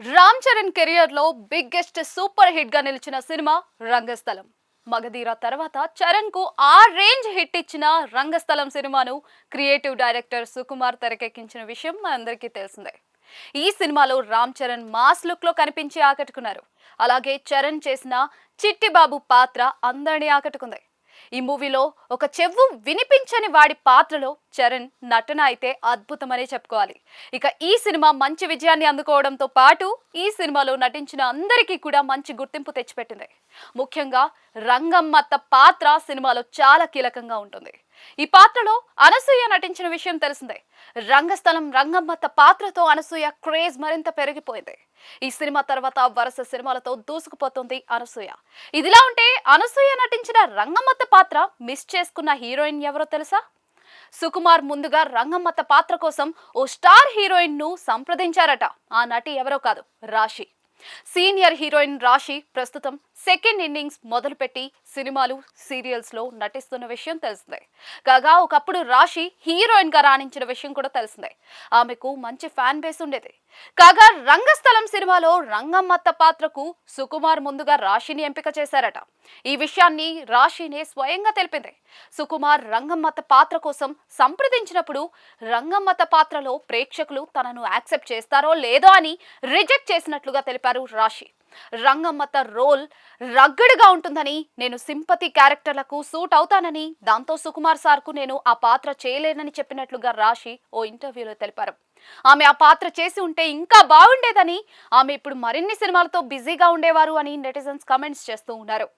Ram Charan career లో biggest super hit గా నిలిచిన సినిమా రంగస్థలం. మగధీర తర్వాత చరణ్ కు ఆ రేంజ్ హిట్ ఇచ్చిన రంగస్థలం సినిమాను క్రియేటివ్ డైరెక్టర్ సుకుమార్ తెరకెక్కించిన విషయం మనందరికీ తెలిసిందే. ఈ సినిమాలో రామ్ చరణ్ మాస్ లుక్ లో కనిపించి ఆకట్టుకున్నారు. అలాగే చరణ్ చేసిన చిట్టి బాబు పాత్ర అందరినీ ఆకట్టుకుంది. ఈ మూవీలో ఒక చెవు వినిపించని వాడి పాత్రలో చరణ్ నటన అయితే అద్భుతమనే చెప్పుకోవాలి. ఇక ఈ సినిమా మంచి విజయాన్ని అందుకోవడంతో పాటు ఈ సినిమాలో నటించిన అందరికీ కూడా మంచి గుర్తింపు తెచ్చిపెట్టింది. ముఖ్యంగా రంగమ్మత్త పాత్ర సినిమాలో చాలా కీలకంగా ఉంటుంది. ఈ పాత్రలో అనసూయ నటించిన విషయం తెలిసిందే. రంగస్థలం రంగమ్మత్త పాత్రతో అనసూయ క్రేజ్ మరింత పెరిగిపోయింది. ఈ సినిమా తర్వాత వరుస సినిమాలతో దూసుకుపోతుంది అనసూయ. ఇదిలా ఉంటే అనసూయ నటించిన రంగమ్మత్త పాత్ర మిస్ చేసుకున్న హీరోయిన్ ఎవరో తెలుసా? సుకుమార్ ముందుగా రంగమ్మత్త పాత్ర కోసం ఓ స్టార్ హీరోయిన్ ను సంప్రదించారట. ఆ నటి ఎవరో కాదు, రాశి. సీనియర్ హీరోయిన్ రాశి ప్రస్తుతం సెకండ్ ఇన్నింగ్స్ మొదలుపెట్టి సినిమాలు సీరియల్స్ లో నటిస్తున్న విషయం తెలిసిందే. కాగా ఒకప్పుడు రాశి హీరోయిన్ గా రాణించిన విషయం కూడా తెలిసిందే. ఆమెకు మంచి ఫ్యాన్ బేస్ ఉండేది. కాగా రంగస్థలం సినిమాలో రంగమ్మత్త పాత్రకు సుకుమార్ ముందుగా రాశిని ఎంపిక చేశారట. ఈ విషయాన్ని రాశినే స్వయంగా తెలిపింది. సుకుమార్ రంగమ్మత్త పాత్ర కోసం సంప్రదించినప్పుడు రంగమ్మత్త పాత్రలో ప్రేక్షకులు తనను యాక్సెప్ట్ చేస్తారో లేదో అని రిజెక్ట్ చేసినట్లుగా తెలిపారు రాశి. రంగమ్మత్త రోల్ రగ్గడిగా ఉంటుందని, నేను సింపతి క్యారెక్టర్లకు సూట్ అవుతానని, దాంతో సుకుమార్ సార్కు నేను ఆ పాత్ర చేయలేనని చెప్పినట్లుగా రాశి ఓ ఇంటర్వ్యూలో తెలిపారు. ఆమె ఆ పాత్ర చేసి ఉంటే ఇంకా బాగుండేదని, ఆమె ఇప్పుడు మరిన్ని సినిమాలతో బిజీగా ఉండేవారు అని నెటిజన్స్ కామెంట్స్ చేస్తూ ఉన్నారు.